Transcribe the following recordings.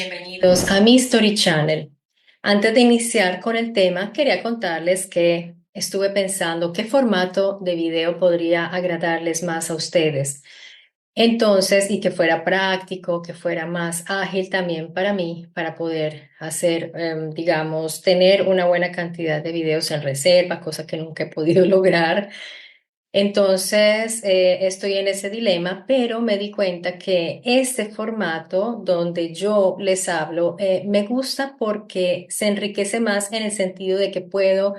bienvenidos a mi Story Channel. Antes de iniciar con el tema, quería contarles que estuve pensando qué formato de video podría agradarles más a ustedes. Entonces, y que fuera práctico, que fuera más ágil también para mí, para poder hacer, digamos, tener una buena cantidad de videos en reserva, cosa que nunca he podido lograr. Entonces, estoy en ese dilema, pero me di cuenta que este formato donde yo les hablo me gusta porque se enriquece más en el sentido de que puedo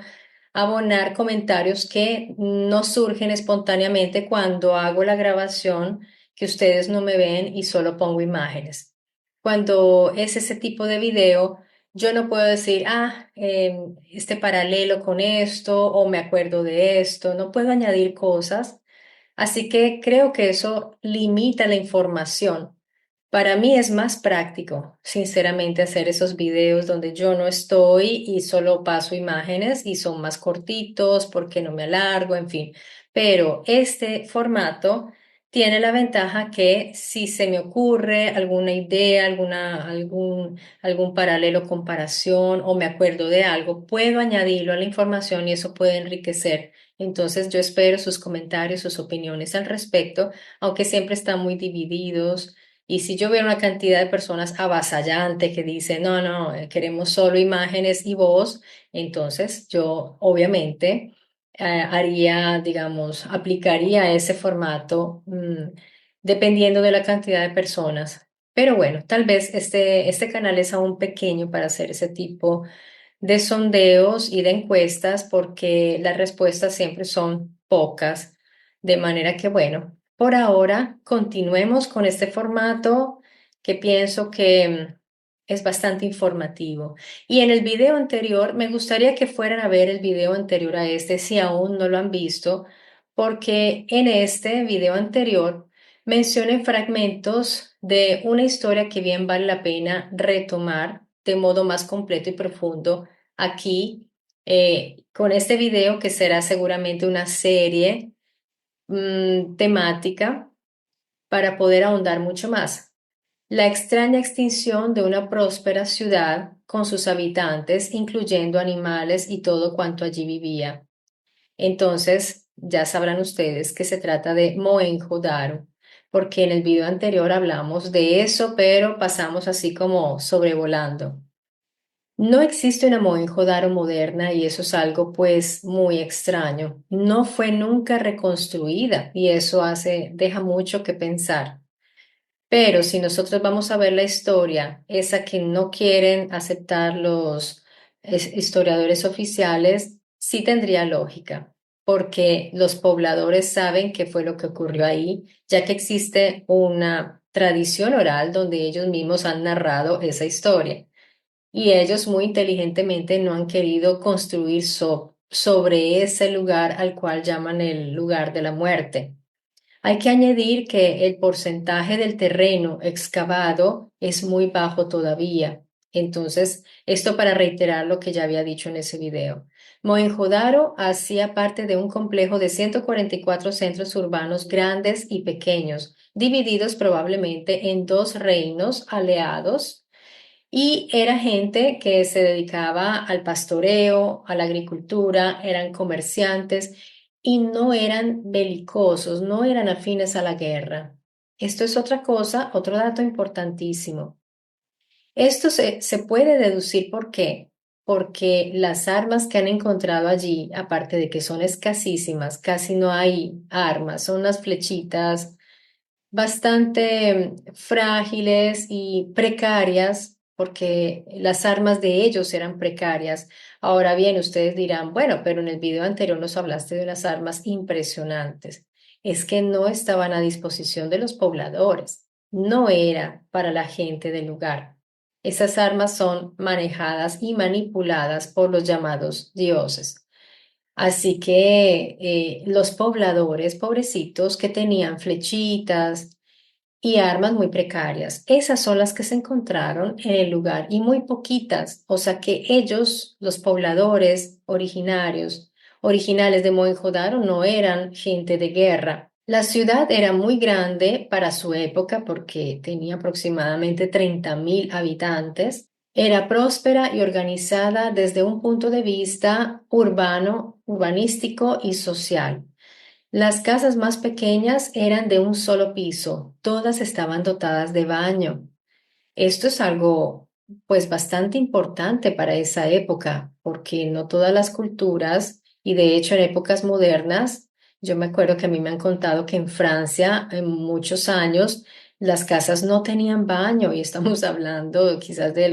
abonar comentarios que no surgen espontáneamente cuando hago la grabación, que ustedes no me ven y solo pongo imágenes. Cuando es ese tipo de video, yo no puedo decir, este paralelo con esto o me acuerdo de esto, no puedo añadir cosas. Así que creo que eso limita la información. Para mí es más práctico, sinceramente, hacer esos videos donde yo no estoy y solo paso imágenes y son más cortitos porque no me alargo, en fin. Pero este formato tiene la ventaja que si se me ocurre alguna idea, algún paralelo, comparación o me acuerdo de algo, puedo añadirlo a la información y eso puede enriquecer. Entonces yo espero sus comentarios, sus opiniones al respecto, aunque siempre están muy divididos. Y si yo veo una cantidad de personas avasallante que dicen, no, no, queremos solo imágenes y voz, entonces yo obviamente haría, digamos, aplicaría ese formato dependiendo de la cantidad de personas. Pero bueno, tal vez este canal es aún pequeño para hacer ese tipo de sondeos y de encuestas porque las respuestas siempre son pocas. De manera que, bueno, por ahora continuemos con este formato que pienso que es bastante informativo. Y en el video anterior, me gustaría que fueran a ver el video anterior a este si aún no lo han visto, porque en este video anterior mencioné fragmentos de una historia que bien vale la pena retomar de modo más completo y profundo aquí con este video que será seguramente una serie temática para poder ahondar mucho más. La extraña extinción de una próspera ciudad con sus habitantes, incluyendo animales y todo cuanto allí vivía. Entonces, ya sabrán ustedes que se trata de Mohenjo-Daro, porque en el video anterior hablamos de eso, pero pasamos así como sobrevolando. No existe una Mohenjo-Daro moderna y eso es algo pues muy extraño. No fue nunca reconstruida y eso deja mucho que pensar. Pero si nosotros vamos a ver la historia, esa que no quieren aceptar los historiadores oficiales, sí tendría lógica, porque los pobladores saben qué fue lo que ocurrió ahí, ya que existe una tradición oral donde ellos mismos han narrado esa historia. Y ellos muy inteligentemente no han querido construir sobre ese lugar al cual llaman el lugar de la muerte. Hay que añadir que el porcentaje del terreno excavado es muy bajo todavía. Entonces, esto para reiterar lo que ya había dicho en ese video. Mohenjo-Daro hacía parte de un complejo de 144 centros urbanos grandes y pequeños, divididos probablemente en dos reinos aliados, y era gente que se dedicaba al pastoreo, a la agricultura, eran comerciantes y no eran belicosos, no eran afines a la guerra. Esto es otra cosa, otro dato importantísimo. Esto se puede deducir por qué. Porque las armas que han encontrado allí, aparte de que son escasísimas, casi no hay armas, son unas flechitas bastante frágiles y precarias, porque las armas de ellos eran precarias. Ahora bien, ustedes dirán, bueno, pero en el video anterior nos hablaste de unas armas impresionantes. Es que no estaban a disposición de los pobladores, no era para la gente del lugar. Esas armas son manejadas y manipuladas por los llamados dioses. Así que los pobladores, pobrecitos, que tenían flechitas y armas muy precarias, esas son las que se encontraron en el lugar y muy poquitas. O sea que ellos, los pobladores originarios, originales de Mohenjo-Daro, no eran gente de guerra. La ciudad era muy grande para su época porque tenía aproximadamente 30.000 habitantes. Era próspera y organizada desde un punto de vista urbano, urbanístico y social. Las casas más pequeñas eran de un solo piso, todas estaban dotadas de baño. Esto es algo pues bastante importante para esa época, porque no todas las culturas, y de hecho en épocas modernas, yo me acuerdo que a mí me han contado que en Francia en muchos años las casas no tenían baño, y estamos hablando quizás de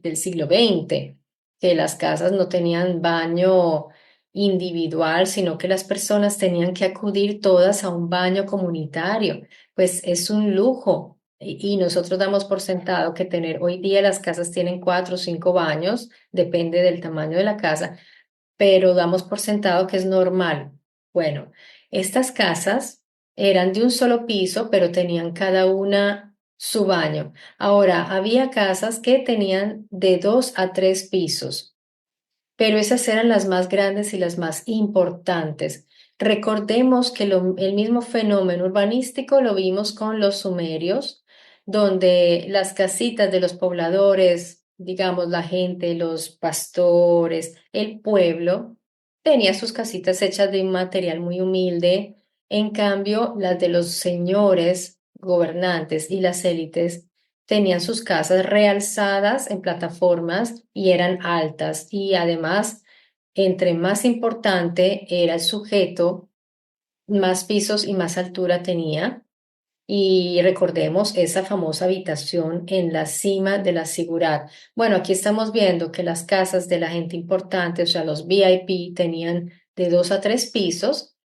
del siglo XX, que las casas no tenían baño individual, sino que las personas tenían que acudir todas a un baño comunitario. Pues es un lujo. Y nosotros damos por sentado que tener hoy día las casas tienen 4 o 5 baños, depende del tamaño de la casa, pero damos por sentado que es normal. Bueno, estas casas eran de un solo piso, pero tenían cada una su baño. Ahora, había casas que tenían de 2 a 3 pisos, pero esas eran las más grandes y las más importantes. Recordemos que el mismo fenómeno urbanístico lo vimos con los sumerios, donde las casitas de los pobladores, digamos la gente, los pastores, el pueblo, tenía sus casitas hechas de un material muy humilde. En cambio, las de los señores gobernantes y las élites tenían sus casas realzadas en plataformas y eran altas, y además, entre más importante era el sujeto, más pisos y más altura tenía. Y recordemos esa famosa habitación en la cima de la Sigurat. Bueno, aquí estamos viendo que las casas de la gente importante, o sea, los VIP, tenían de 2 a 3 pisos,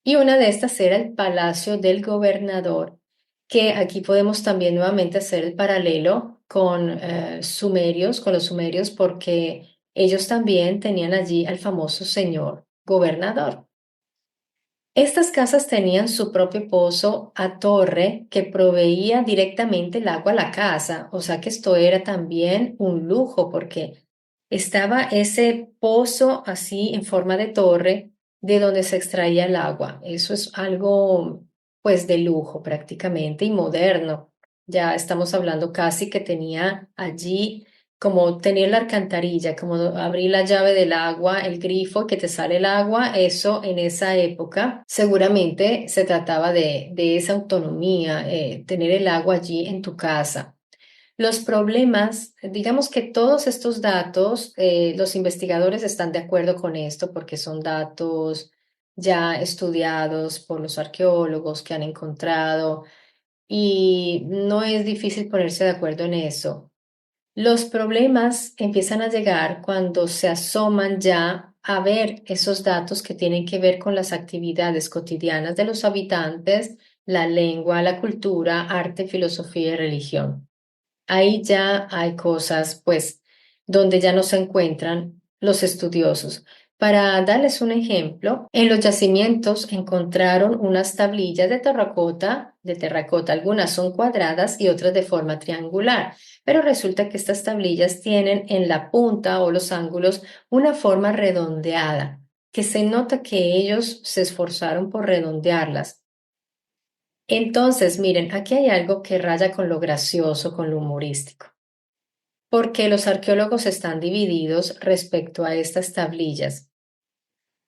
y una de estas era el Palacio del Gobernador, que aquí podemos también nuevamente hacer el paralelo con sumerios, con los sumerios, porque ellos también tenían allí al famoso señor gobernador. Estas casas tenían su propio pozo a torre que proveía directamente el agua a la casa, o sea que esto era también un lujo porque estaba ese pozo así en forma de torre de donde se extraía el agua. Eso es algo pues de lujo prácticamente y moderno. Ya estamos hablando casi que tenía allí como tener la alcantarilla, como abrir la llave del agua, el grifo, que te sale el agua. Eso en esa época seguramente se trataba de esa autonomía, tener el agua allí en tu casa. Los problemas, digamos que todos estos datos, los investigadores están de acuerdo con esto porque son datos ya estudiados por los arqueólogos que han encontrado, y no es difícil ponerse de acuerdo en eso. Los problemas empiezan a llegar cuando se asoman ya a ver esos datos que tienen que ver con las actividades cotidianas de los habitantes, la lengua, la cultura, arte, filosofía y religión. Ahí ya hay cosas, pues, donde ya no se encuentran los estudiosos. Para darles un ejemplo, en los yacimientos encontraron unas tablillas de terracota, algunas son cuadradas y otras de forma triangular, pero resulta que estas tablillas tienen en la punta o los ángulos una forma redondeada, que se nota que ellos se esforzaron por redondearlas. Entonces, miren, aquí hay algo que raya con lo gracioso, con lo humorístico, porque los arqueólogos están divididos respecto a estas tablillas.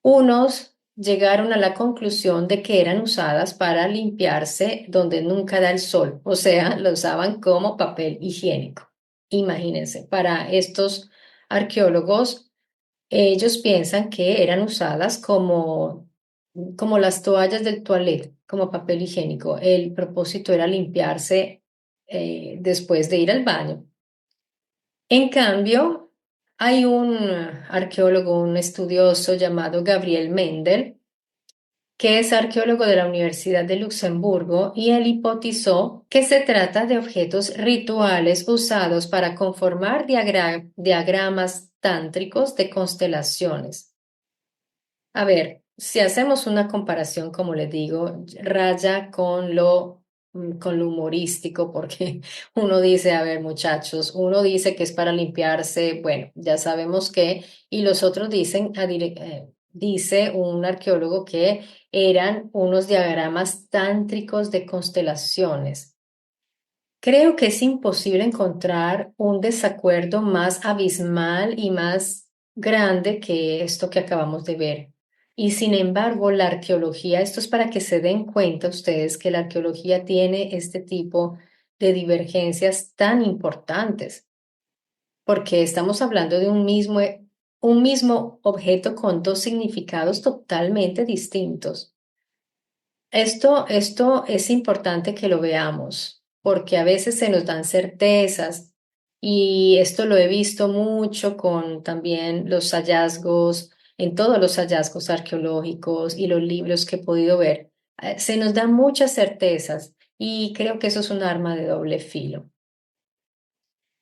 Unos llegaron a la conclusión de que eran usadas para limpiarse donde nunca da el sol, o sea, lo usaban como papel higiénico. Imagínense, para estos arqueólogos, ellos piensan que eran usadas como las toallas del toilet, como papel higiénico. El propósito era limpiarse después de ir al baño. En cambio, hay un arqueólogo, un estudioso llamado Gabriel Mendel, que es arqueólogo de la Universidad de Luxemburgo, y él hipotizó que se trata de objetos rituales usados para conformar diagramas tántricos de constelaciones. A ver, si hacemos una comparación, como les digo, raya con lo humorístico, porque uno dice, a ver, muchachos, uno dice que es para limpiarse, bueno, ya sabemos qué, y los otros dicen dice un arqueólogo que eran unos diagramas tántricos de constelaciones. Creo que es imposible encontrar un desacuerdo más abismal y más grande que esto que acabamos de ver. Y sin embargo, la arqueología, esto es para que se den cuenta ustedes que la arqueología tiene este tipo de divergencias tan importantes, porque estamos hablando de un mismo objeto con dos significados totalmente distintos. Esto es importante que lo veamos, porque a veces se nos dan certezas y esto lo he visto mucho con también los hallazgos, en todos los hallazgos arqueológicos y los libros que he podido ver. Se nos dan muchas certezas y creo que eso es un arma de doble filo.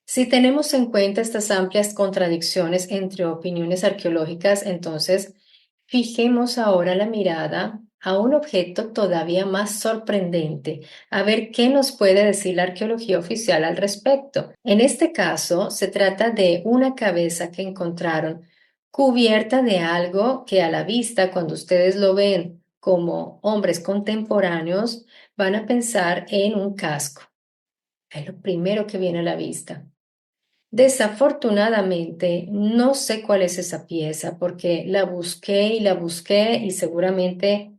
Si tenemos en cuenta estas amplias contradicciones entre opiniones arqueológicas, entonces fijemos ahora la mirada a un objeto todavía más sorprendente, a ver qué nos puede decir la arqueología oficial al respecto. En este caso, se trata de una cabeza que encontraron cubierta de algo que a la vista, cuando ustedes lo ven como hombres contemporáneos, van a pensar en un casco. Es lo primero que viene a la vista. Desafortunadamente, no sé cuál es esa pieza porque la busqué y seguramente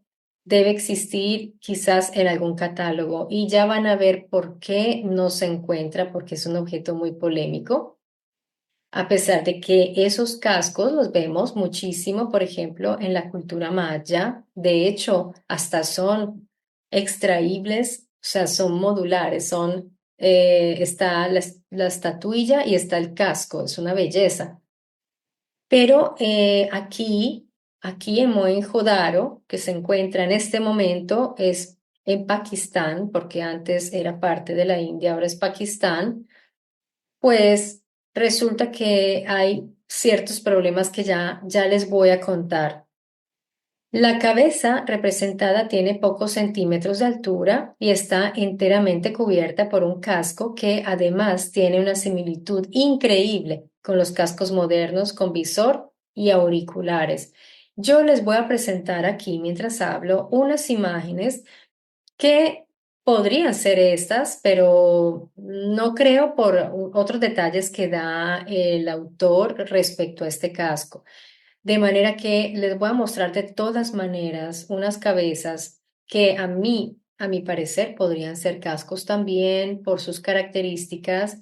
debe existir quizás en algún catálogo y ya van a ver por qué no se encuentra porque es un objeto muy polémico, a pesar de que esos cascos los vemos muchísimo, por ejemplo, en la cultura maya. De hecho, hasta son extraíbles, o sea, son modulares, está la estatuilla y está el casco, es una belleza. Pero aquí en Mohenjo-Daro, que se encuentra en este momento, es en Pakistán, porque antes era parte de la India, ahora es Pakistán, pues resulta que hay ciertos problemas que ya les voy a contar. La cabeza representada tiene pocos centímetros de altura y está enteramente cubierta por un casco que además tiene una similitud increíble con los cascos modernos con visor y auriculares. Yo les voy a presentar aquí, mientras hablo, unas imágenes que podrían ser estas, pero no creo por otros detalles que da el autor respecto a este casco. De manera que les voy a mostrar de todas maneras unas cabezas que a mi parecer, podrían ser cascos también por sus características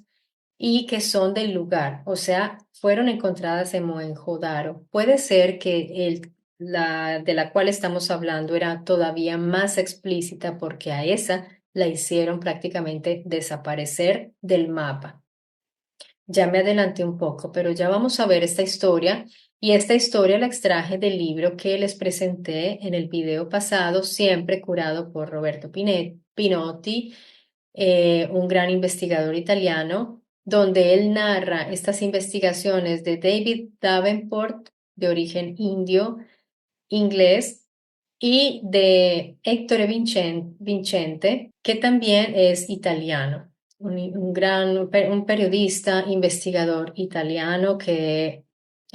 y que son del lugar, o sea, fueron encontradas en Mohenjo-Daro. Puede ser que la de la cual estamos hablando era todavía más explícita porque a esa la hicieron prácticamente desaparecer del mapa. Ya me adelanté un poco, pero ya vamos a ver esta historia y esta historia la extraje del libro que les presenté en el video pasado, siempre curado por Roberto Pinotti, un gran investigador italiano, donde él narra estas investigaciones de David Davenport, de origen indio, inglés, y de Ettore Vincente, que también es italiano, un periodista, investigador italiano que,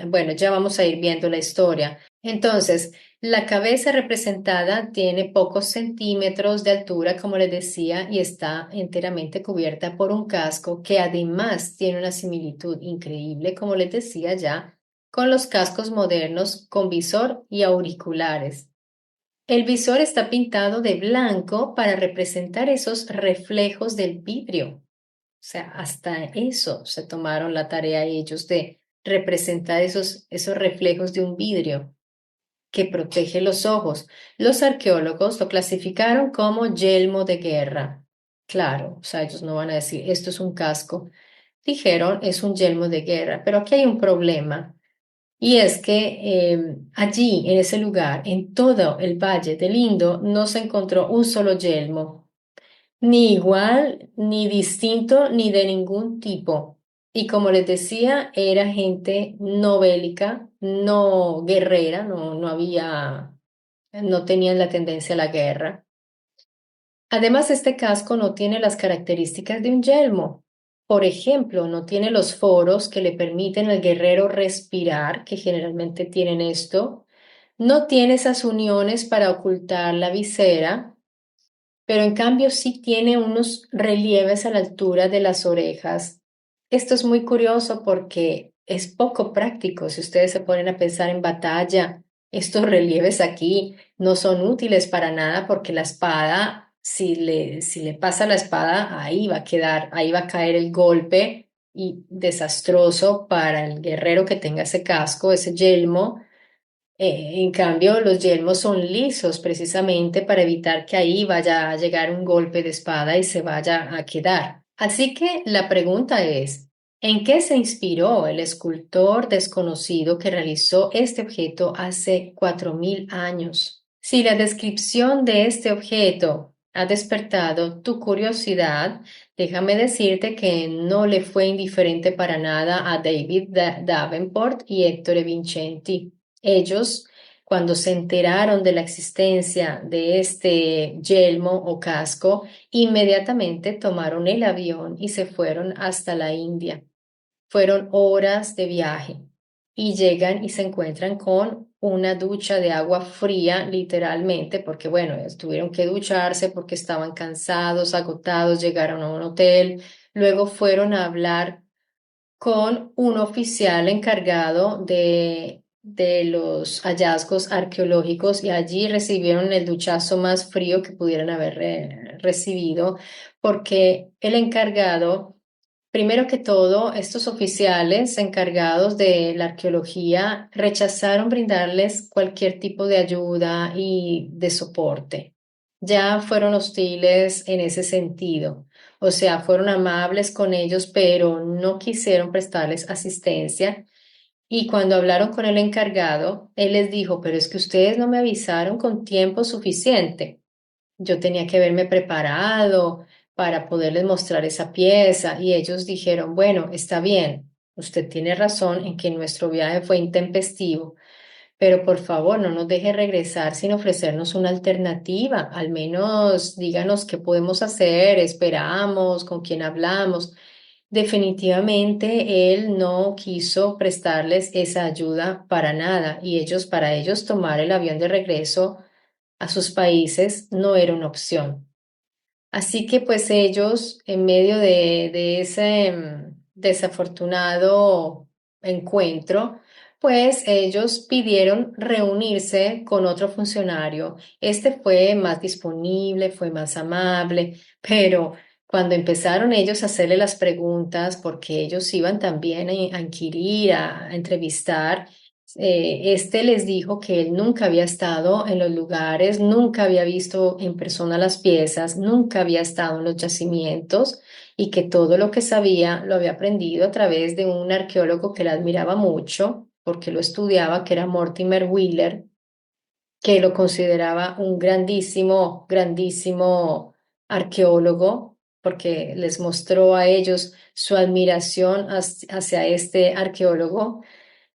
bueno, ya vamos a ir viendo la historia. Entonces, la cabeza representada tiene pocos centímetros de altura, como les decía, y está enteramente cubierta por un casco que además tiene una similitud increíble, como les decía ya, con los cascos modernos con visor y auriculares. El visor está pintado de blanco para representar esos reflejos del vidrio. O sea, hasta eso se tomaron la tarea ellos de representar esos reflejos de un vidrio que protege los ojos. Los arqueólogos lo clasificaron como yelmo de guerra. Claro, o sea, ellos no van a decir, esto es un casco. Dijeron, es un yelmo de guerra, pero aquí hay un problema. Y es que allí, en ese lugar, en todo el Valle del Indo, no se encontró un solo yelmo, ni igual, ni distinto, ni de ningún tipo. Y como les decía, era gente no bélica, no guerrera, no tenían la tendencia a la guerra. Además, este casco no tiene las características de un yelmo. Por ejemplo, no tiene los foros que le permiten al guerrero respirar, que generalmente tienen esto. No tiene esas uniones para ocultar la visera, pero en cambio sí tiene unos relieves a la altura de las orejas. Esto es muy curioso porque es poco práctico. Si ustedes se ponen a pensar en batalla, estos relieves aquí no son útiles para nada porque la espada, si le pasa la espada, ahí va a quedar, ahí va a caer el golpe y desastroso para el guerrero que tenga ese casco, ese yelmo. En cambio, los yelmos son lisos precisamente para evitar que ahí vaya a llegar un golpe de espada y se vaya a quedar. Así que la pregunta es, ¿en qué se inspiró el escultor desconocido que realizó este objeto hace 4000 años? Si la descripción de este objeto ha despertado tu curiosidad, déjame decirte que no le fue indiferente para nada a David Davenport y Ettore Vincenti. Ellos, cuando se enteraron de la existencia de este yelmo o casco, inmediatamente tomaron el avión y se fueron hasta la India. Fueron horas de viaje y llegan y se encuentran con una ducha de agua fría, literalmente, porque bueno, tuvieron que ducharse porque estaban cansados, agotados, llegaron a un hotel, luego fueron a hablar con un oficial encargado de los hallazgos arqueológicos y allí recibieron el duchazo más frío que pudieran haber recibido, porque el encargado, primero que todo, estos oficiales encargados de la arqueología rechazaron brindarles cualquier tipo de ayuda y de soporte. Ya fueron hostiles en ese sentido. O sea, fueron amables con ellos, pero no quisieron prestarles asistencia. Y cuando hablaron con el encargado, él les dijo, pero es que ustedes no me avisaron con tiempo suficiente. Yo tenía que haberme preparado para poderles mostrar esa pieza. Y ellos dijeron, bueno, está bien, usted tiene razón en que nuestro viaje fue intempestivo, pero por favor, no nos deje regresar sin ofrecernos una alternativa. Al menos díganos qué podemos hacer, esperamos, con quién hablamos. Definitivamente él no quiso prestarles esa ayuda para nada y para ellos tomar el avión de regreso a sus países no era una opción. Así que pues ellos, en medio de ese desafortunado encuentro, pues ellos pidieron reunirse con otro funcionario. Este fue más disponible, fue más amable, pero cuando empezaron ellos a hacerle las preguntas, porque ellos iban también a inquirir, a entrevistar, este les dijo que él nunca había estado en los lugares, nunca había visto en persona las piezas, nunca había estado en los yacimientos y que todo lo que sabía lo había aprendido a través de un arqueólogo que él admiraba mucho, porque lo estudiaba, que era Mortimer Wheeler, que lo consideraba un grandísimo, grandísimo arqueólogo, porque les mostró a ellos su admiración hacia este arqueólogo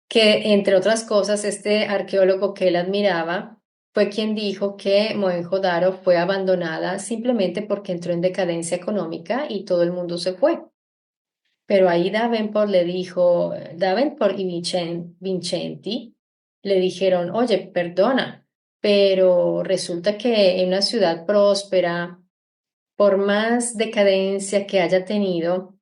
que entre otras cosas, este arqueólogo que él admiraba fue quien dijo que Mohenjo-Daro fue abandonada simplemente porque entró en decadencia económica y todo el mundo se fue. Pero ahí Davenport le dijo, Davenport y Vincenti le dijeron, oye, perdona, pero resulta que en una ciudad próspera, por más decadencia que haya tenido,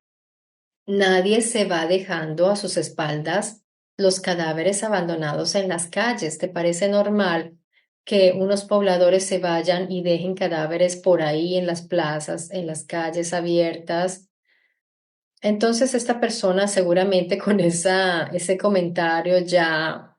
nadie se va dejando a sus espaldas los cadáveres abandonados en las calles. ¿Te parece normal que unos pobladores se vayan y dejen cadáveres por ahí en las plazas, en las calles abiertas? Entonces esta persona seguramente con ese comentario ya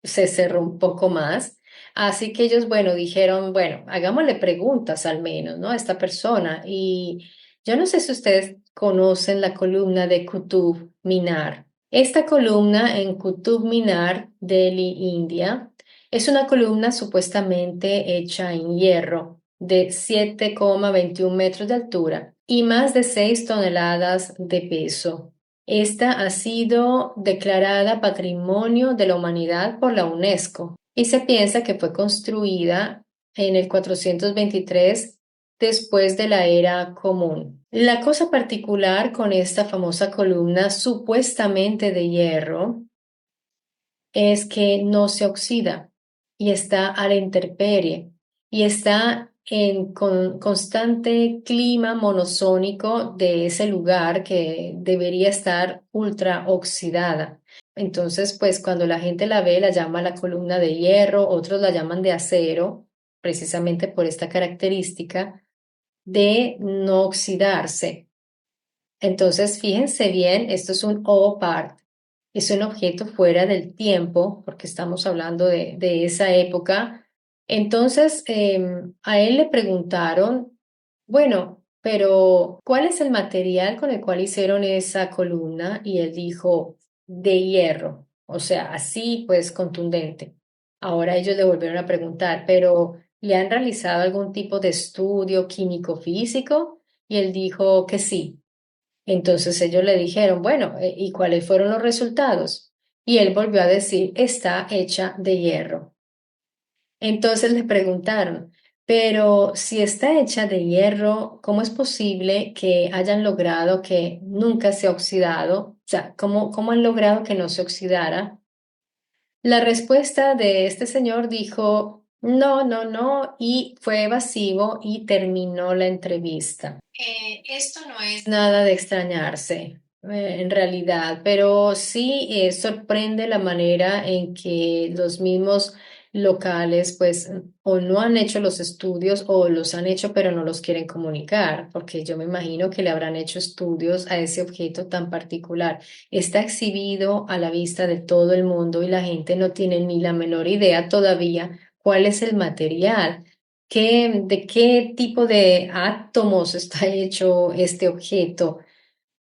se cerró un poco más. Así que ellos, bueno, dijeron, bueno, hagámosle preguntas al menos, ¿no? A esta persona. Y yo no sé si ustedes conocen la columna de Qutub Minar. Esta columna en Qutub Minar, Delhi, India, es una columna supuestamente hecha en hierro de 7,21 metros de altura y más de 6 toneladas de peso. Esta ha sido declarada Patrimonio de la Humanidad por la UNESCO y se piensa que fue construida en el 423 después de la era común. La cosa particular con esta famosa columna supuestamente de hierro es que no se oxida. y está a la intemperie y está en constante clima monozónico de ese lugar que debería estar ultra oxidada. Entonces, pues cuando la gente la ve, la llama la columna de hierro, otros la llaman de acero, precisamente por esta característica de no oxidarse. Entonces, fíjense bien, esto es un OPART, es un objeto fuera del tiempo, porque estamos hablando de esa época. Entonces, a él le preguntaron, bueno, pero ¿cuál es el material con el cual hicieron esa columna? Y él dijo, de hierro, o sea, así pues contundente. Ahora ellos le volvieron a preguntar, pero ¿le han realizado algún tipo de estudio químico-físico? Y él dijo que sí. Entonces ellos le dijeron, bueno, ¿y cuáles fueron los resultados? Y él volvió a decir, está hecha de hierro. Entonces le preguntaron, pero si está hecha de hierro, ¿cómo es posible que hayan logrado que nunca se ha oxidado? O sea, ¿cómo han logrado que no se oxidara? La respuesta de este señor dijo, no, no, no, y fue evasivo y terminó la entrevista. Esto no es nada de extrañarse, en realidad, pero sí sorprende la manera en que los mismos locales, pues, o no han hecho los estudios o los han hecho pero no los quieren comunicar, porque yo me imagino que le habrán hecho estudios a ese objeto tan particular. Está exhibido a la vista de todo el mundo y la gente no tiene ni la menor idea todavía cuál es el material. ¿De qué tipo de átomos está hecho este objeto?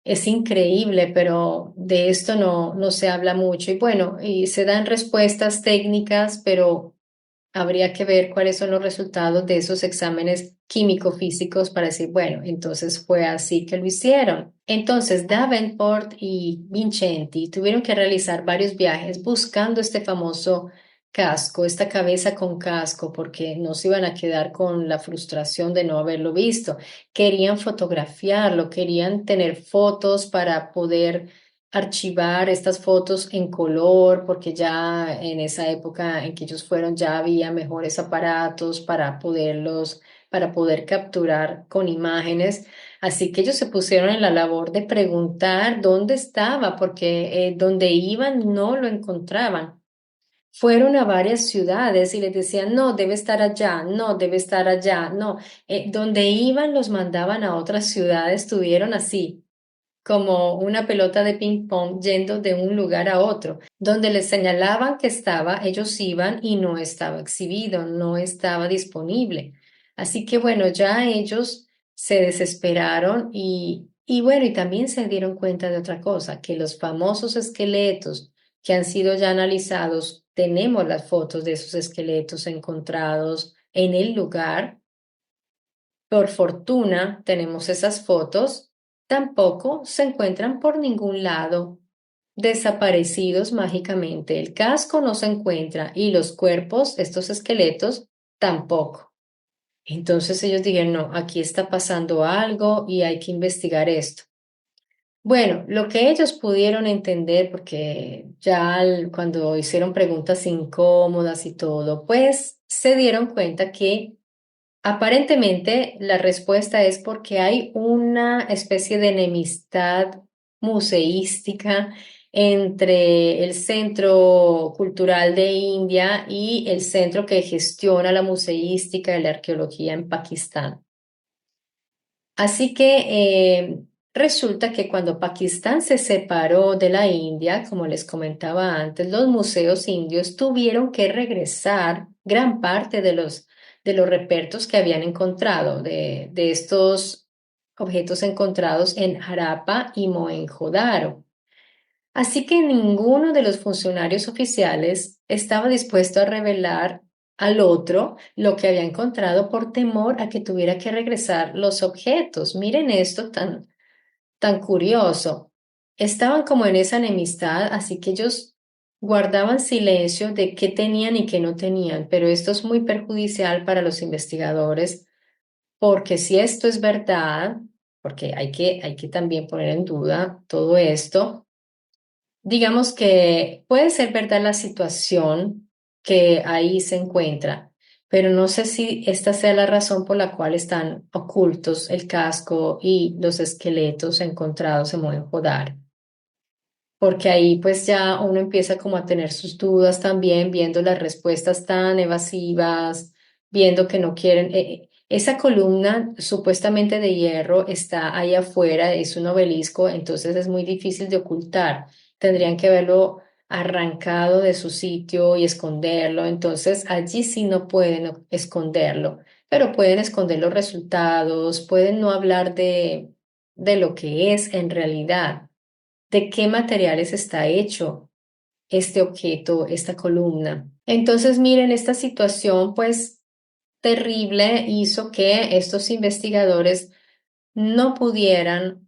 Es increíble, pero de esto no se habla mucho. Y bueno, y se dan respuestas técnicas, pero habría que ver cuáles son los resultados de esos exámenes químico-físicos para decir, bueno, entonces fue así que lo hicieron. Entonces, Davenport y Vincenti tuvieron que realizar varios viajes buscando este famoso casco, esta cabeza con casco, porque no se iban a quedar con la frustración de no haberlo visto. Querían fotografiarlo, querían tener fotos para poder archivar estas fotos en color, porque ya en esa época en que ellos fueron ya había mejores aparatos para poder capturar con imágenes. Así que ellos se pusieron en la labor de preguntar dónde estaba, porque donde iban no lo encontraban. Fueron a varias ciudades y les decían, no, debe estar allá, no, debe estar allá, no. Donde iban los mandaban a otras ciudades, tuvieron así como una pelota de ping pong yendo de un lugar a otro. Donde les señalaban que estaba, ellos iban y no estaba exhibido, no estaba disponible. Así que bueno, ya ellos se desesperaron y bueno, y también se dieron cuenta de otra cosa, que los famosos esqueletos que han sido ya analizados, tenemos las fotos de esos esqueletos encontrados en el lugar. Por fortuna, tenemos esas fotos, tampoco se encuentran por ningún lado, desaparecidos mágicamente. El casco no se encuentra y los cuerpos, estos esqueletos, tampoco. Entonces ellos dijeron, no, aquí está pasando algo y hay que investigar esto. Bueno, lo que ellos pudieron entender, porque ya cuando hicieron preguntas incómodas y todo, pues se dieron cuenta que aparentemente la respuesta es porque hay una especie de enemistad museística entre el Centro Cultural de India y el centro que gestiona la museística y la arqueología en Pakistán. Así que resulta que cuando Pakistán se separó de la India, como les comentaba antes, los museos indios tuvieron que regresar gran parte de los repertos que habían encontrado, de estos objetos encontrados en Harappa y Mohenjo-Daro. Así que ninguno de los funcionarios oficiales estaba dispuesto a revelar al otro lo que había encontrado por temor a que tuviera que regresar los objetos. Miren esto tan curioso. Estaban como en esa enemistad, así que ellos guardaban silencio de qué tenían y qué no tenían, pero esto es muy perjudicial para los investigadores, porque si esto es verdad, porque hay que también poner en duda todo esto. Digamos que puede ser verdad la situación que ahí se encuentra, pero no sé si esta sea la razón por la cual están ocultos el casco y los esqueletos encontrados en Mohenjo-Daro, porque ahí pues ya uno empieza como a tener sus dudas también, viendo las respuestas tan evasivas, viendo que no quieren. Esa columna supuestamente de hierro está ahí afuera, es un obelisco, entonces es muy difícil de ocultar. Tendrían que haberlo arrancado de su sitio y esconderlo, entonces allí sí no pueden esconderlo, pero pueden esconder los resultados, pueden no hablar de lo que es en realidad. ¿De qué materiales está hecho este objeto, esta columna? Entonces, miren, esta situación pues terrible hizo que estos investigadores no pudieran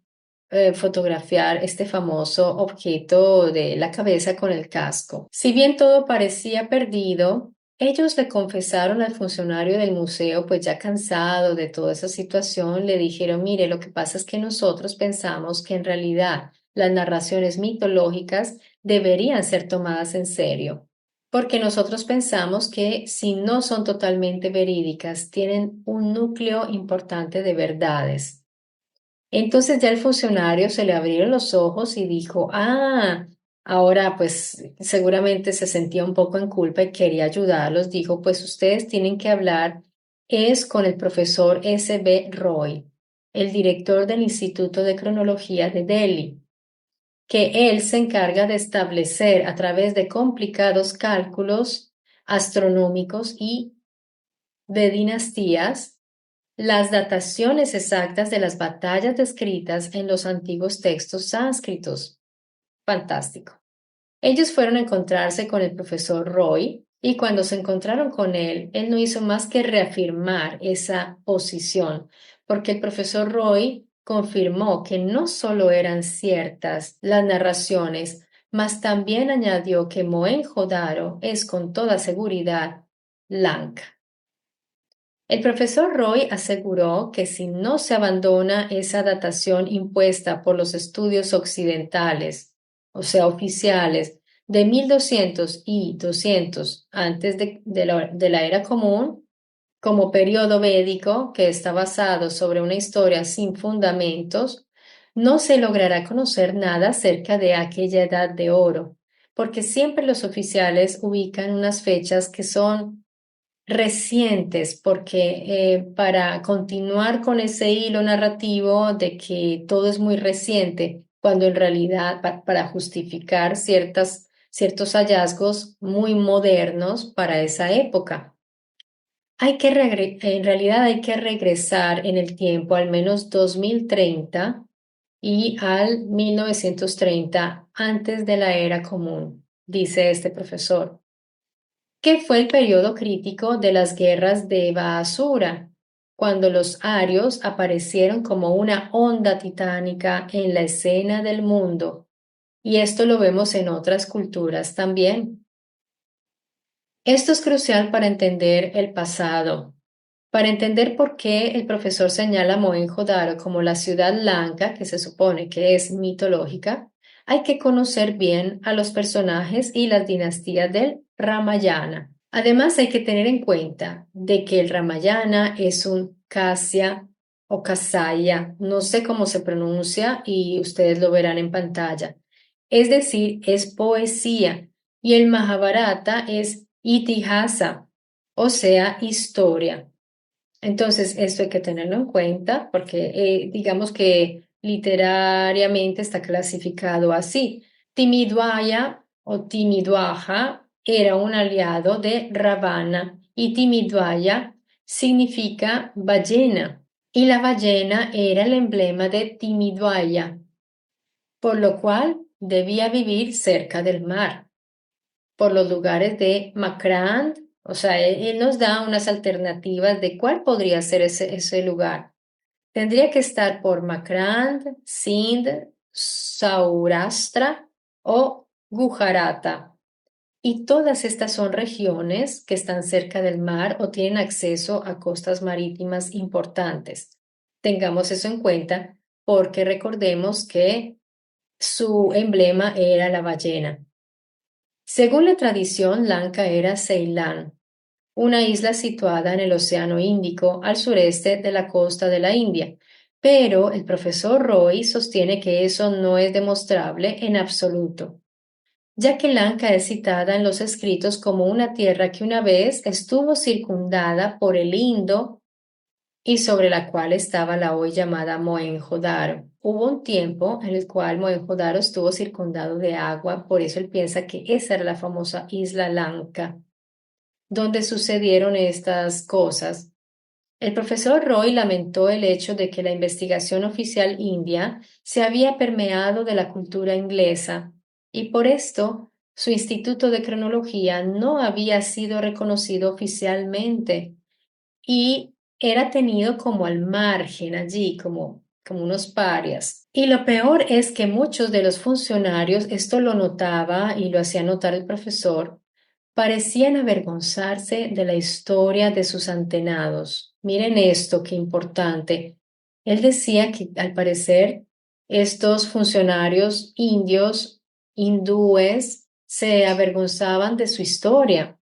fotografiar este famoso objeto de la cabeza con el casco. Si bien todo parecía perdido, ellos le confesaron al funcionario del museo, pues ya cansado de toda esa situación, le dijeron, mire, lo que pasa es que nosotros pensamos que en realidad las narraciones mitológicas deberían ser tomadas en serio, porque nosotros pensamos que si no son totalmente verídicas, tienen un núcleo importante de verdades. Entonces ya el funcionario se le abrieron los ojos y dijo, ahora pues seguramente se sentía un poco en culpa y quería ayudarlos. Dijo, pues ustedes tienen que hablar es con el profesor S.B. Roy, el director del Instituto de Cronología de Delhi, que él se encarga de establecer a través de complicados cálculos astronómicos y de dinastías las dataciones exactas de las batallas descritas en los antiguos textos sánscritos. Fantástico. Ellos fueron a encontrarse con el profesor Roy y cuando se encontraron con él no hizo más que reafirmar esa posición, porque el profesor Roy confirmó que no solo eran ciertas las narraciones, mas también añadió que Mohenjo-Daro es con toda seguridad Lanka. El profesor Roy aseguró que si no se abandona esa datación impuesta por los estudios occidentales, o sea, oficiales, de 1200 y 200 antes de la era común, como periodo védico que está basado sobre una historia sin fundamentos, no se logrará conocer nada acerca de aquella edad de oro, porque siempre los oficiales ubican unas fechas que son recientes, porque para continuar con ese hilo narrativo de que todo es muy reciente, cuando en realidad para justificar ciertos hallazgos muy modernos para esa época. En realidad hay que regresar en el tiempo al menos 2030 y al 1930 antes de la era común, dice este profesor, que fue el periodo crítico de las guerras de Baasura, cuando los arios aparecieron como una onda titánica en la escena del mundo, y esto lo vemos en otras culturas también. Esto es crucial para entender el pasado, para entender por qué el profesor señala a Mohenjo-Daro como la ciudad Lanka, que se supone que es mitológica. Hay que conocer bien a los personajes y las dinastías del Ramayana. Además, hay que tener en cuenta de que el Ramayana es un Kasya o Kasaya, no sé cómo se pronuncia y ustedes lo verán en pantalla. Es decir, es poesía y el Mahabharata es Itihasa, o sea, historia. Entonces, esto hay que tenerlo en cuenta porque digamos que literariamente está clasificado así. Timidwaya o Timidwaja era un aliado de Ravana y Timidwaya significa ballena y la ballena era el emblema de Timidwaya, por lo cual debía vivir cerca del mar por los lugares de Makrand, o sea, él nos da unas alternativas de cuál podría ser ese lugar. Tendría que estar por Makrand, Sindh, Saurashtra o Gujarata. Y todas estas son regiones que están cerca del mar o tienen acceso a costas marítimas importantes. Tengamos eso en cuenta porque recordemos que su emblema era la ballena. Según la tradición, Lanka era Ceilán, una isla situada en el Océano Índico al sureste de la costa de la India. Pero el profesor Roy sostiene que eso no es demostrable en absoluto, ya que Lanka es citada en los escritos como una tierra que una vez estuvo circundada por el Indo y sobre la cual estaba la hoy llamada Mohenjo-Daro. Hubo un tiempo en el cual Mohenjo-Daro estuvo circundado de agua, por eso él piensa que esa era la famosa isla Lanka, donde sucedieron estas cosas. El profesor Roy lamentó el hecho de que la investigación oficial india se había permeado de la cultura inglesa y por esto su instituto de cronología no había sido reconocido oficialmente y era tenido como al margen allí, como unos parias. Y lo peor es que muchos de los funcionarios, esto lo notaba y lo hacía notar el profesor, parecían avergonzarse de la historia de sus antenados. Miren esto, qué importante. Él decía que al parecer estos funcionarios indios, hindúes, se avergonzaban de su historia.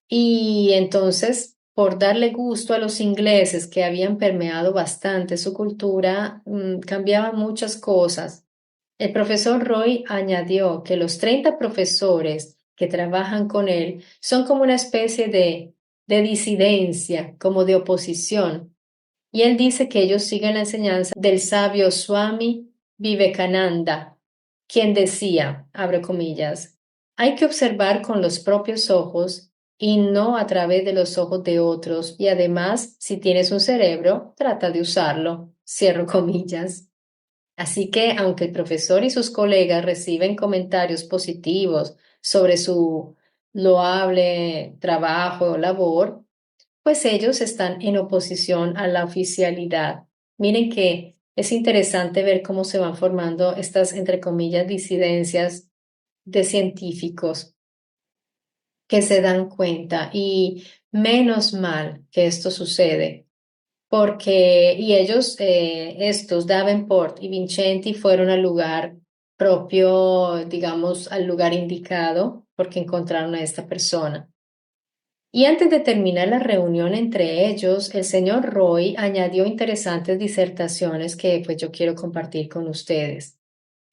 Y entonces, por darle gusto a los ingleses que habían permeado bastante su cultura, cambiaban muchas cosas. El profesor Roy añadió que los 30 profesores que trabajan con él son como una especie de disidencia, como de oposición. Y él dice que ellos siguen la enseñanza del sabio Swami Vivekananda, quien decía, abro comillas, hay que observar con los propios ojos y no a través de los ojos de otros. Y además, si tienes un cerebro, trata de usarlo. Cierro comillas. Así que, aunque el profesor y sus colegas reciben comentarios positivos sobre su loable trabajo o labor, pues ellos están en oposición a la oficialidad. Miren que es interesante ver cómo se van formando estas, entre comillas, disidencias de científicos que se dan cuenta y menos mal que esto sucede porque, y ellos, estos, Davenport y Vincenti, fueron al lugar propio, digamos, al lugar indicado, porque encontraron a esta persona. Y antes de terminar la reunión entre ellos, el señor Roy añadió interesantes disertaciones que pues yo quiero compartir con ustedes.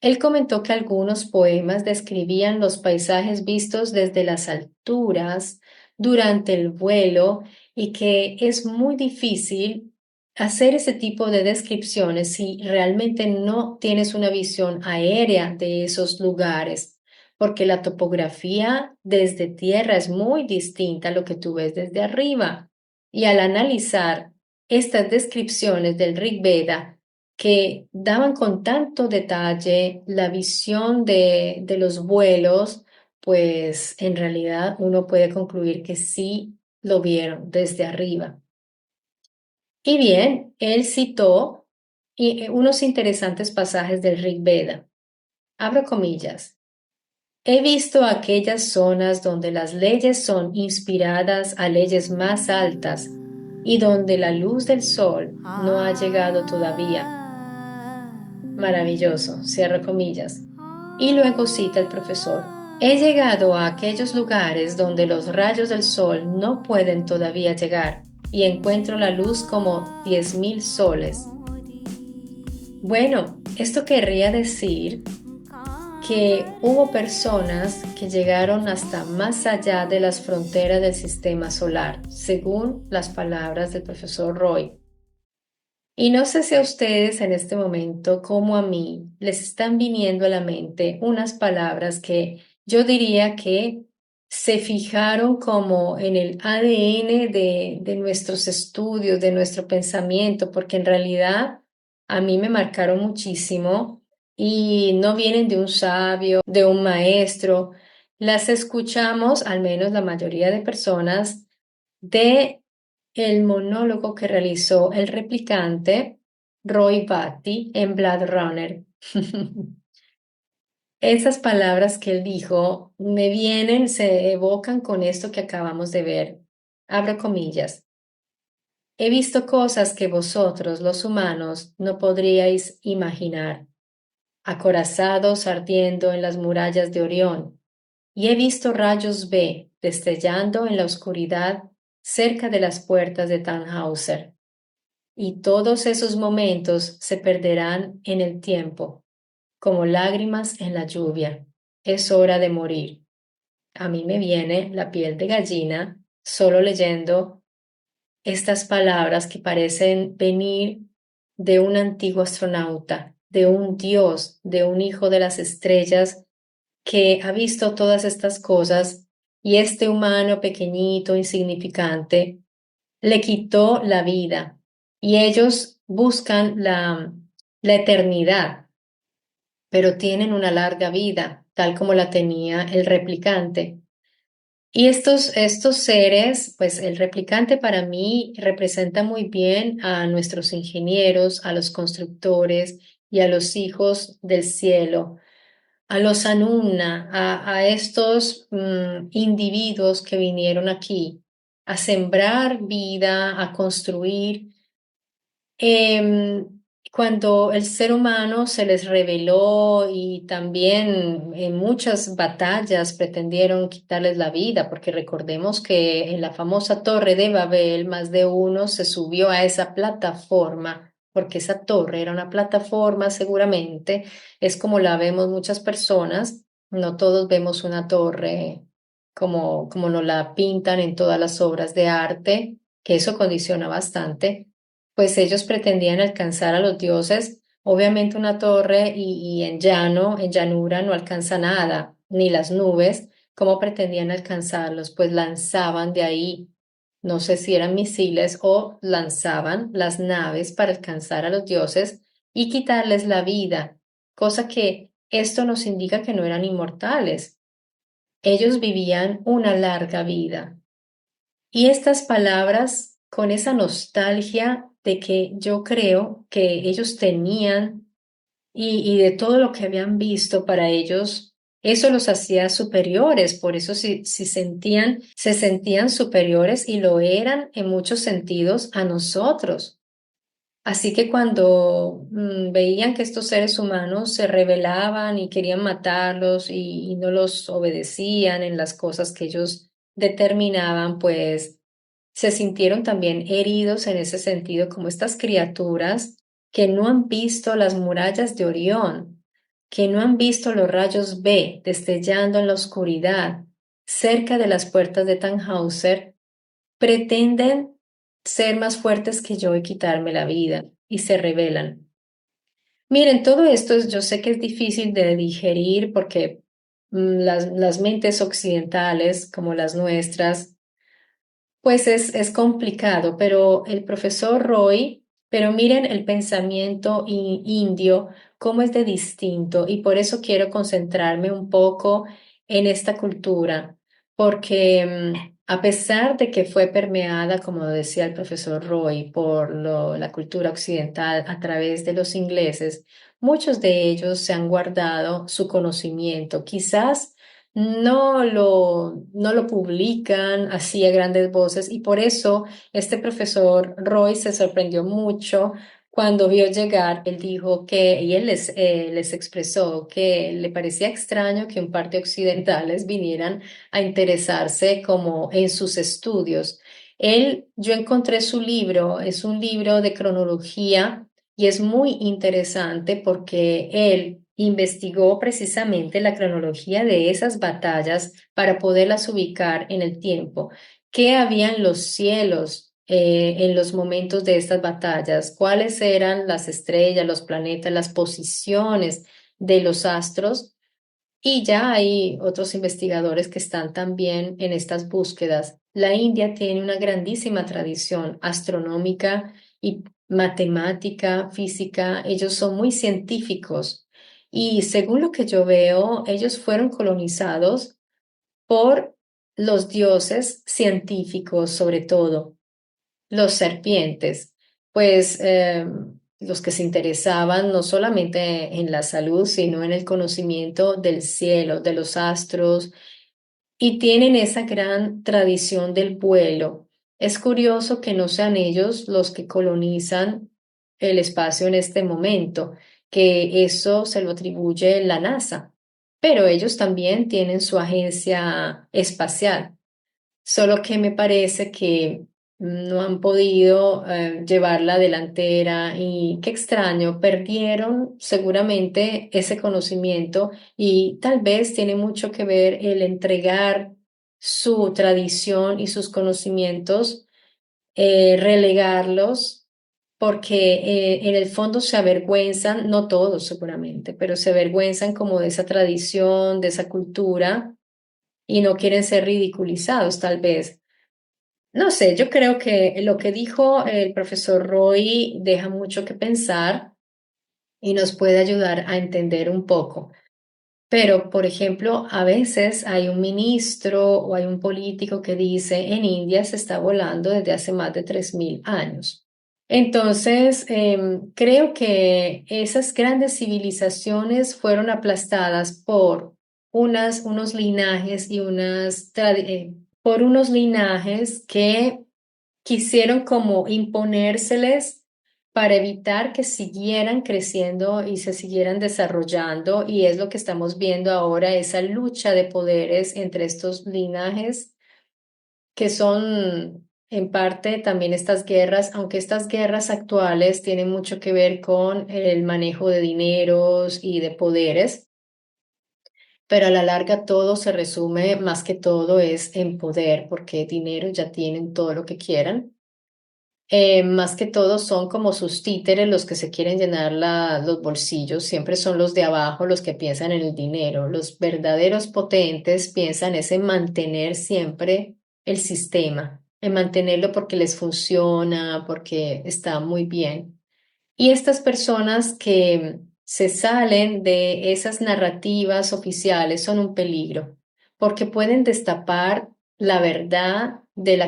Él comentó que algunos poemas describían los paisajes vistos desde las alturas durante el vuelo y que es muy difícil hacer ese tipo de descripciones si realmente no tienes una visión aérea de esos lugares, porque la topografía desde tierra es muy distinta a lo que tú ves desde arriba. Y al analizar estas descripciones del Rig Veda, que daban con tanto detalle la visión de los vuelos, pues en realidad uno puede concluir que sí lo vieron desde arriba. Y bien, él citó unos interesantes pasajes del Rig Veda. Abro comillas. He visto aquellas zonas donde las leyes son inspiradas a leyes más altas y donde la luz del sol no ha llegado todavía. Maravilloso, cierro comillas. Y luego cita el profesor. He llegado a aquellos lugares donde los rayos del sol no pueden todavía llegar y encuentro la luz como 10.000 soles. Bueno, esto querría decir que hubo personas que llegaron hasta más allá de las fronteras del sistema solar, según las palabras del profesor Roy. Y no sé si a ustedes en este momento, como a mí, les están viniendo a la mente unas palabras que yo diría que se fijaron como en el ADN de nuestros estudios, de nuestro pensamiento, porque en realidad a mí me marcaron muchísimo y no vienen de un sabio, de un maestro. Las escuchamos, al menos la mayoría de personas, de el monólogo que realizó el replicante Roy Batty en Blade Runner. Esas palabras que él dijo me vienen, se evocan con esto que acabamos de ver. Abro comillas. He visto cosas que vosotros, los humanos, no podríais imaginar. Acorazados ardiendo en las murallas de Orión, y he visto rayos B destellando en la oscuridad cerca de las puertas de Tannhauser, y todos esos momentos se perderán en el tiempo, como lágrimas en la lluvia. Es hora de morir. A mí me viene la piel de gallina solo leyendo estas palabras que parecen venir de un antiguo astronauta, de un dios, de un hijo de las estrellas que ha visto todas estas cosas y este humano pequeñito, insignificante, le quitó la vida y ellos buscan la eternidad, pero tienen una larga vida, tal como la tenía el replicante. Y estos seres, pues el replicante para mí representa muy bien a nuestros ingenieros, a los constructores y a los hijos del cielo, a los Anunna, a estos individuos que vinieron aquí a sembrar vida, a construir. Em, Cuando el ser humano se les rebeló y también en muchas batallas pretendieron quitarles la vida, porque recordemos que en la famosa Torre de Babel más de uno se subió a esa plataforma, porque esa torre era una plataforma seguramente, es como la vemos muchas personas, no todos vemos una torre como nos la pintan en todas las obras de arte, que eso condiciona bastante, pues ellos pretendían alcanzar a los dioses. Obviamente una torre y en llano, en llanura no alcanza nada, ni las nubes. ¿Cómo pretendían alcanzarlos? Pues lanzaban de ahí, no sé si eran misiles o lanzaban las naves para alcanzar a los dioses y quitarles la vida, cosa que esto nos indica que no eran inmortales. Ellos vivían una larga vida. Y estas palabras con esa nostalgia de que yo creo que ellos tenían y de todo lo que habían visto para ellos, eso los hacía superiores, por eso si sentían, se sentían superiores y lo eran en muchos sentidos a nosotros. Así que cuando veían que estos seres humanos se rebelaban y querían matarlos y no los obedecían en las cosas que ellos determinaban, pues se sintieron también heridos en ese sentido, como estas criaturas que no han visto las murallas de Orión, que no han visto los rayos B destellando en la oscuridad cerca de las puertas de Tannhauser, pretenden ser más fuertes que yo y quitarme la vida y se rebelan. Miren, todo esto yo sé que es difícil de digerir porque las mentes occidentales como las nuestras pues es complicado, pero el profesor Roy, pero miren el pensamiento indio, cómo es de distinto, y por eso quiero concentrarme un poco en esta cultura, porque a pesar de que fue permeada, como decía el profesor Roy, por la cultura occidental a través de los ingleses, muchos de ellos se han guardado su conocimiento, quizás no lo publican así a grandes voces y por eso este profesor Roy se sorprendió mucho cuando vio llegar. Él dijo que, y él les expresó que le parecía extraño que un par de occidentales vinieran a interesarse como en sus estudios. Yo encontré su libro, es un libro de cronología y es muy interesante porque él investigó precisamente la cronología de esas batallas para poderlas ubicar en el tiempo. ¿Qué había en los cielos en los momentos de estas batallas? ¿Cuáles eran las estrellas, los planetas, las posiciones de los astros? Y ya hay otros investigadores que están también en estas búsquedas. La India tiene una grandísima tradición astronómica y matemática, física. Ellos son muy científicos y según lo que yo veo, ellos fueron colonizados por los dioses científicos, sobre todo los serpientes, pues los que se interesaban no solamente en la salud, sino en el conocimiento del cielo, de los astros, y tienen esa gran tradición del vuelo. Es curioso que no sean ellos los que colonizan el espacio en este momento, que eso se lo atribuye la NASA. pero ellos también tienen su agencia espacial, solo que me parece que no han podido llevar la delantera y qué extraño, perdieron seguramente ese conocimiento y tal vez tiene mucho que ver el entregar su tradición y sus conocimientos, relegarlos, porque en el fondo se avergüenzan, no todos seguramente, pero se avergüenzan como de esa tradición, de esa cultura y no quieren ser ridiculizados tal vez. No sé, yo creo que lo que dijo el profesor Roy deja mucho que pensar y nos puede ayudar a entender un poco. Pero, por ejemplo, a veces hay un ministro o hay un político que dice en India se está volando desde hace más de 3.000 años. Entonces, creo que esas grandes civilizaciones fueron aplastadas por unos linajes y por unos linajes que quisieron como imponérseles para evitar que siguieran creciendo y se siguieran desarrollando, y es lo que estamos viendo ahora, esa lucha de poderes entre estos linajes que son en parte también estas guerras, aunque estas guerras actuales tienen mucho que ver con el manejo de dineros y de poderes, pero a la larga todo se resume más que todo es en poder, porque dinero ya tienen todo lo que quieran. Más que todo son como sus títeres los que se quieren llenar los bolsillos, siempre son los de abajo los que piensan en el dinero. Los verdaderos potentes piensan es en mantener siempre el sistema, en mantenerlo porque les funciona, porque está muy bien. Y estas personas que se salen de esas narrativas oficiales son un peligro, porque pueden destapar la verdad del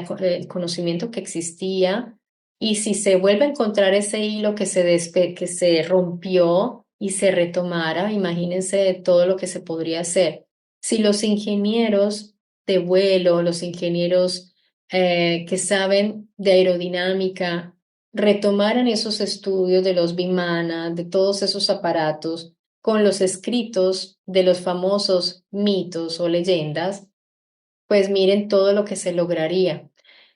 conocimiento que existía, y si se vuelve a encontrar ese hilo que se rompió y se retomara, imagínense todo lo que se podría hacer. Si los ingenieros de vuelo, los ingenieros que saben de aerodinámica, retomaran esos estudios de los Vimana, de todos esos aparatos, con los escritos de los famosos mitos o leyendas, pues miren todo lo que se lograría.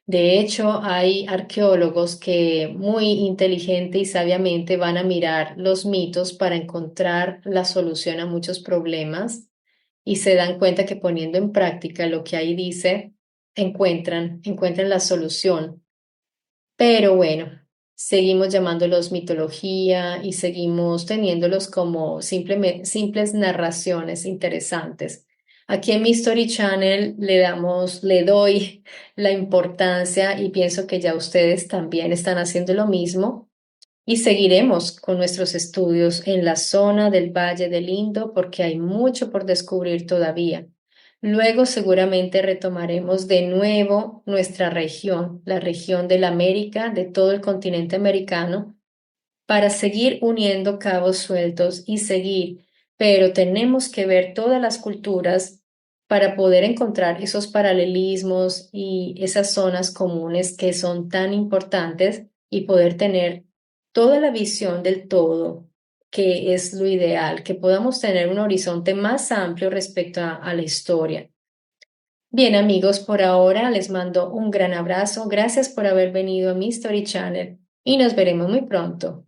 De hecho, hay arqueólogos que muy inteligente y sabiamente van a mirar los mitos para encontrar la solución a muchos problemas y se dan cuenta que poniendo en práctica lo que ahí dice, encuentran la solución. Pero bueno, seguimos llamándolos mitología y seguimos teniéndolos como simples narraciones interesantes. Aquí en mi Story Channel le doy la importancia y pienso que ya ustedes también están haciendo lo mismo y seguiremos con nuestros estudios en la zona del Valle del Indo porque hay mucho por descubrir todavía. Luego seguramente retomaremos de nuevo nuestra región, la región de la América, de todo el continente americano, para seguir uniendo cabos sueltos y seguir, pero tenemos que ver todas las culturas para poder encontrar esos paralelismos y esas zonas comunes que son tan importantes y poder tener toda la visión del todo, que es lo ideal, que podamos tener un horizonte más amplio respecto a la historia. Bien, amigos, por ahora les mando un gran abrazo. Gracias por haber venido a mi Story Channel y nos veremos muy pronto.